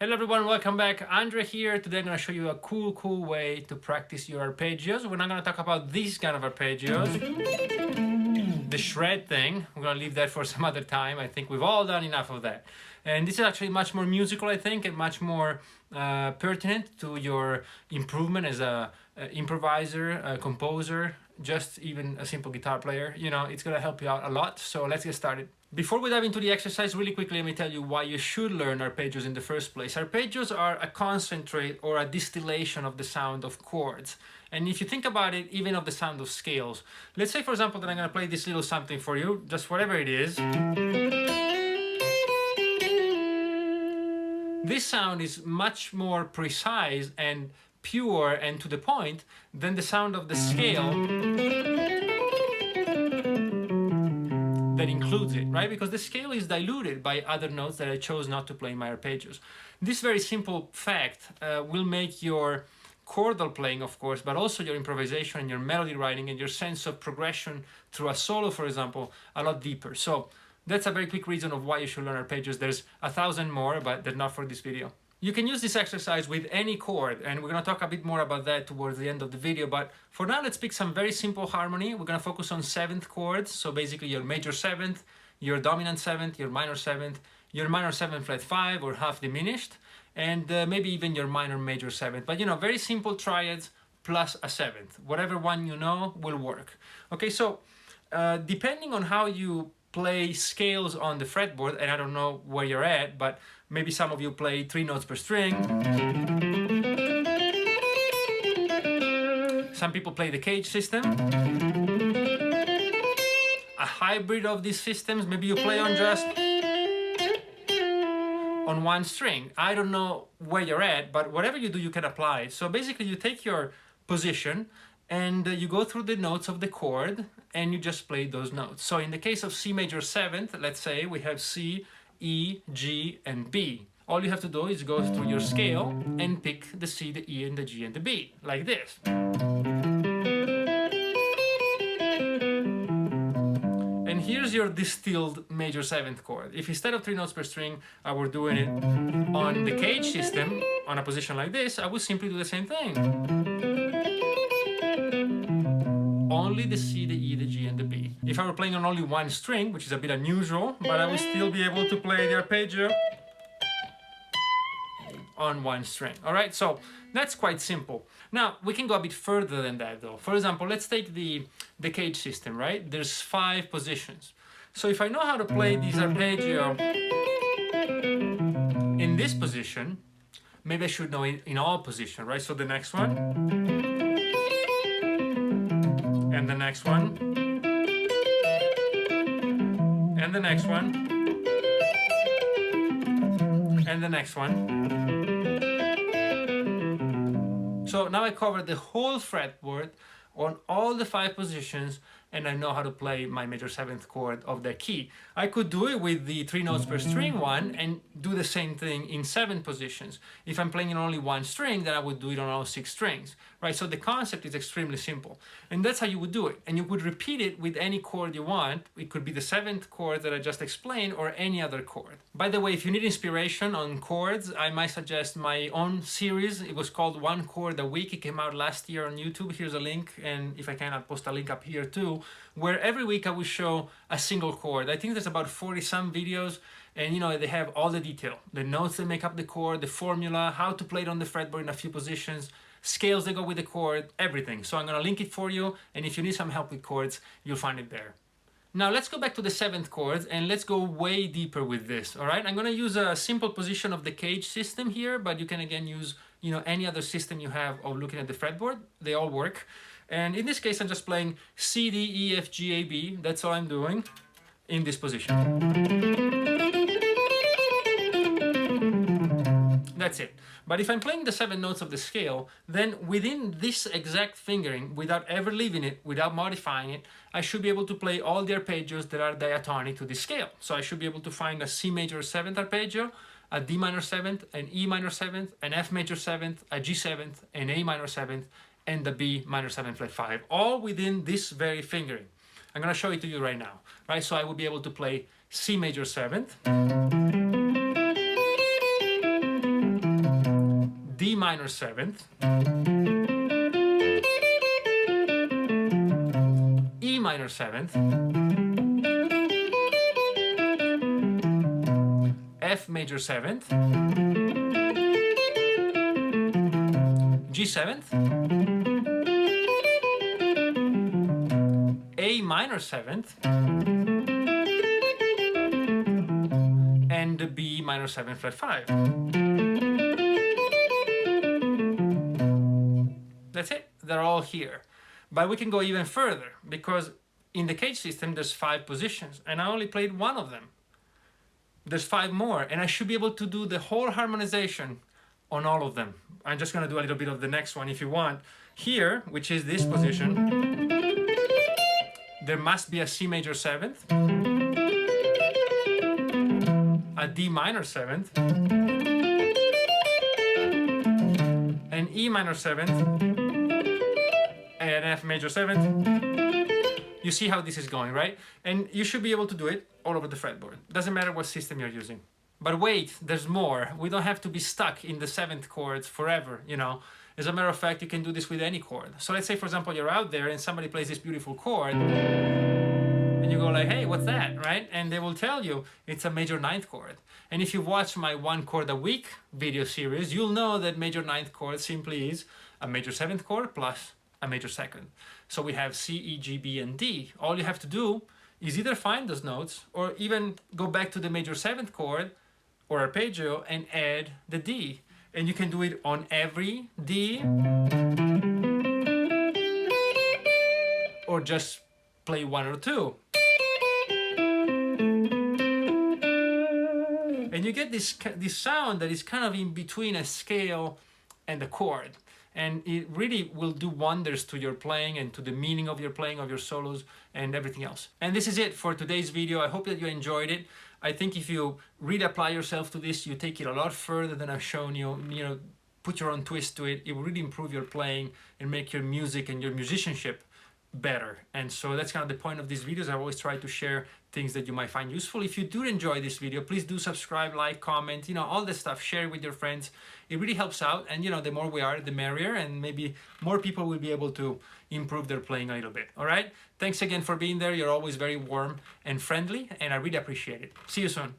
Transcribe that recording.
Hello everyone, welcome back. Andre here. Today I'm going to show you a cool way to practice your arpeggios. We're not going to talk about these kind of arpeggios. The shred thing, we're going to leave that for some other time. I think we've all done enough of that. And this is actually much more musical, I think, and much more pertinent to your improvement as a improviser, a composer, just even a simple guitar player. You know, it's going to help you out a lot. So let's get started. Before we dive into the exercise, really quickly, let me tell you why you should learn arpeggios in the first place. Arpeggios are a concentrate or a distillation of the sound of chords. And if you think about it, even of the sound of scales. Let's say, for example, that I'm going to play this little something for you, just whatever it is. This sound is much more precise and pure and to the point than the sound of the scale that includes it, right? Because the scale is diluted by other notes that I chose not to play in my arpeggios. This very simple fact will make your chordal playing, of course, but also your improvisation and your melody writing and your sense of progression through a solo, for example, a lot deeper. So that's a very quick reason of why you should learn arpeggios. There's 1,000 more, but they're not for this video. You can use this exercise with any chord, and we're going to talk a bit more about that towards the end of the video, but for now let's pick some very simple harmony. We're going to focus on 7th chords, so basically your major 7th, your dominant 7th, your minor 7th, your minor 7 flat 5 or half diminished, and maybe even your minor major 7th. But you know, very simple triads plus a 7th. Whatever one you know will work. Okay, so depending on how you play scales on the fretboard, and I don't know where you're at, but maybe some of you play 3 notes per string. Some people play the cage system. A hybrid of these systems, maybe you play on just on one string. I don't know where you're at, but whatever you do, you can apply it. So basically you take your position and you go through the notes of the chord and you just play those notes. So in the case of C major 7th, let's say we have C, E, G, and B. All you have to do is go through your scale and pick the C, the E, and the G, and the B, like this. And here's your distilled major 7th chord. If instead of 3 notes per string, I were doing it on the cage system, on a position like this, I would simply do the same thing. Only the C, the E, the G, and the B. If I were playing on only one string, which is a bit unusual, but I would still be able to play the arpeggio on one string. All right, so that's quite simple. Now, we can go a bit further than that though. For example, let's take the cage system, right? There's 5 positions. So if I know how to play this arpeggio in this position, maybe I should know it in all positions, right? So the next one, and the next one, and the next one, and the next one. So now I covered the whole fretboard on all the 5 positions, and I know how to play my major 7th chord of that key. I could do it with the 3 notes per string one and do the same thing in 7 positions. If I'm playing in only one string, then I would do it on all 6 strings, right? So the concept is extremely simple, and that's how you would do it. And you would repeat it with any chord you want. It could be the 7th chord that I just explained or any other chord. By the way, if you need inspiration on chords, I might suggest my own series. It was called One Chord a Week. It came out last year on YouTube. Here's a link, and if I can, I'll post a link up here too, where every week I will show a single chord. I think there's about 40 some videos, and you know, they have all the detail, the notes that make up the chord, the formula, how to play it on the fretboard in a few positions, scales that go with the chord, everything. So I'm going to link it for you, and if you need some help with chords, you'll find it there. Now let's go back to the 7th chord and let's go way deeper with this. All right, I'm going to use a simple position of the cage system here, but you can again use, you know, any other system you have of looking at the fretboard. They all work. And in this case, I'm just playing C, D, E, F, G, A, B. That's all I'm doing in this position. That's it. But if I'm playing the 7 notes of the scale, then within this exact fingering, without ever leaving it, without modifying it, I should be able to play all the arpeggios that are diatonic to this scale. So I should be able to find a C major 7th arpeggio, a D minor 7th, an E minor 7th, an F major 7th, a G 7th, an A minor 7th, and the B minor 7 flat 5, all within this very fingering. I'm going to show it to you right now, right? So I will be able to play C major 7th, minor 7th, E minor 7th, F major 7th, G 7th, A minor 7th, and the B minor 7 flat 5. That's it, they're all here. But we can go even further, because in the cage system there's 5 positions and I only played one of them. There's 5 more and I should be able to do the whole harmonization on all of them. I'm just going to do a little bit of the next one if you want. Here, which is this position, there must be a C major 7th, a D minor 7th, an E minor 7th, and F major 7th. You see how this is going, right? And you should be able to do it all over the fretboard. Doesn't matter what system you're using. But wait, there's more. We don't have to be stuck in the 7th chords forever, you know. As a matter of fact, you can do this with any chord. So let's say, for example, you're out there and somebody plays this beautiful chord and you go like, hey, what's that, right? And they will tell you it's a major 9th chord. And if you watch my 1 chord a week video series, you'll know that major 9th chord simply is a major 7th chord plus a major 2nd. So we have C, E, G, B, and D. All you have to do is either find those notes or even go back to the major 7th chord or arpeggio and add the D. And you can do it on every D or just play 1 or 2. And you get this sound that is kind of in between a scale and a chord. And it really will do wonders to your playing and to the meaning of your playing, of your solos and everything else. And this is it for today's video. I hope that you enjoyed it. I think if you really apply yourself to this, you take it a lot further than I've shown you. You know, put your own twist to it. It will really improve your playing and make your music and your musicianship better. And so that's kind of the point of these videos. I always try to share things that you might find useful. If you do enjoy this video, please do subscribe, like, comment, you know, all this stuff. Share it with your friends. It really helps out. And you know, the more we are, the merrier, and maybe more people will be able to improve their playing a little bit. All right, thanks again for being there. You're always very warm and friendly and I really appreciate it. See you soon.